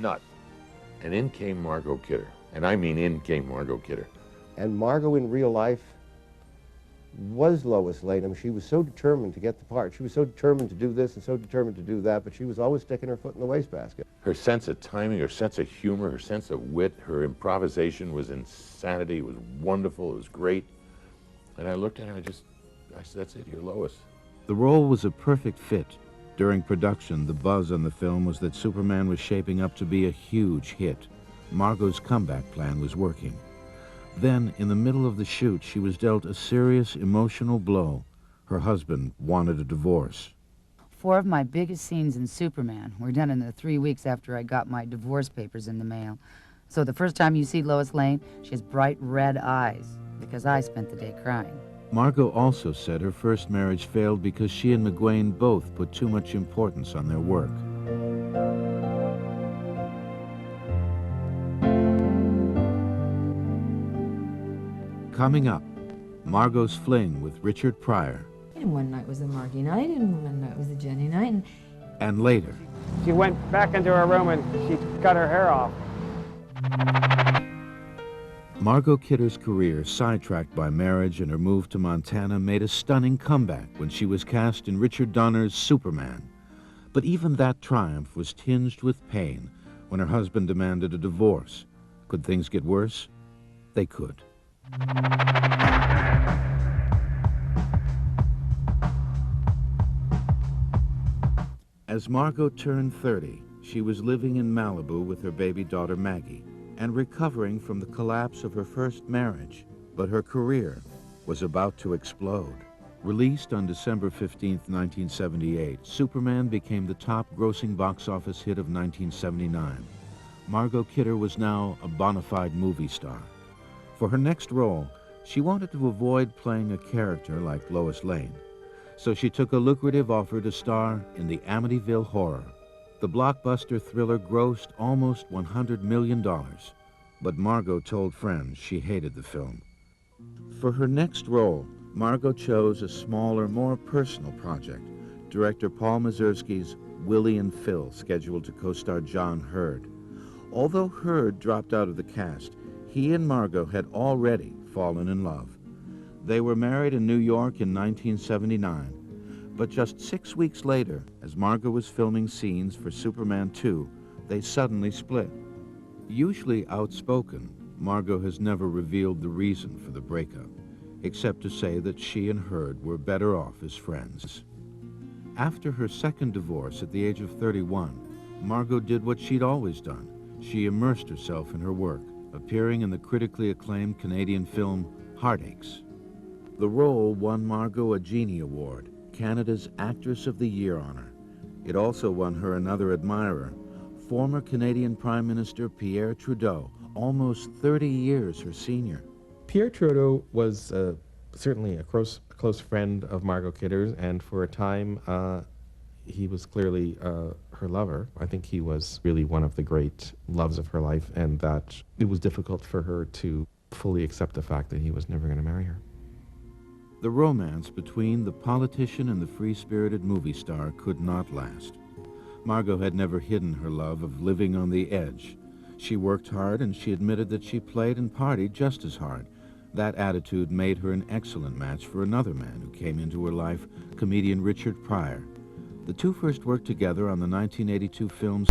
nut. And in came Margot Kidder. And I mean in came Margot Kidder. And Margot in real life was Lois Lane. I mean, she was so determined to get the part. She was so determined to do this and so determined to do that, but she was always sticking her foot in the wastebasket. Her sense of timing, her sense of humor, her sense of wit, her improvisation was insanity. It was wonderful. It was great. And I looked at her and I said, that's it, you're Lois. The role was a perfect fit. During production, the buzz on the film was that Superman was shaping up to be a huge hit. Margot's comeback plan was working. Then, in the middle of the shoot, she was dealt a serious emotional blow. Her husband wanted a divorce. 4 of my biggest scenes in Superman were done in the 3 weeks after I got my divorce papers in the mail. So the first time you see Lois Lane, she has bright red eyes, because I spent the day crying. Margot also said her first marriage failed because she and McGuane both put too much importance on their work. Coming up, Margot's fling with Richard Pryor. And one night was a Margie night, and one night was a Jenny night. And later, she went back into her room and she cut her hair off. Margot Kidder's career, sidetracked by marriage and her move to Montana, made a stunning comeback when she was cast in Richard Donner's Superman. But even that triumph was tinged with pain when her husband demanded a divorce. Could things get worse? They could. As Margot turned 30, she was living in Malibu with her baby daughter Maggie and recovering from the collapse of her first marriage, but her career was about to explode. Released on December 15, 1978, Superman became the top-grossing box office hit of 1979. Margot Kidder was now a bona fide movie star. For her next role, she wanted to avoid playing a character like Lois Lane, so she took a lucrative offer to star in the Amityville Horror. The blockbuster thriller grossed almost $100 million, but Margot told friends she hated the film. For her next role, Margot chose a smaller, more personal project, director Paul Mazursky's Willie and Phil, scheduled to co-star John Hurd. Although Hurd dropped out of the cast, he and Margot had already fallen in love. They were married in New York in 1979, but just 6 weeks later, as Margot was filming scenes for Superman 2, they suddenly split. Usually outspoken, Margot has never revealed the reason for the breakup, except to say that she and Hurd were better off as friends. After her second divorce at the age of 31, Margot did what she'd always done. She immersed herself in her work, appearing in the critically acclaimed Canadian film Heartaches. The role won Margot a Genie Award, Canada's Actress of the Year honor. It also won her another admirer, former Canadian Prime Minister Pierre Trudeau, almost 30 years her senior. Pierre Trudeau was certainly a close friend of Margot Kidder's, and for a time he was clearly her lover. I think he was really one of the great loves of her life, and that it was difficult for her to fully accept the fact that he was never going to marry her. The romance between the politician and the free-spirited movie star could not last. Margot had never hidden her love of living on the edge. She worked hard, and she admitted that she played and partied just as hard. That attitude made her an excellent match for another man who came into her life, comedian Richard Pryor. The two first worked together on the 1982 film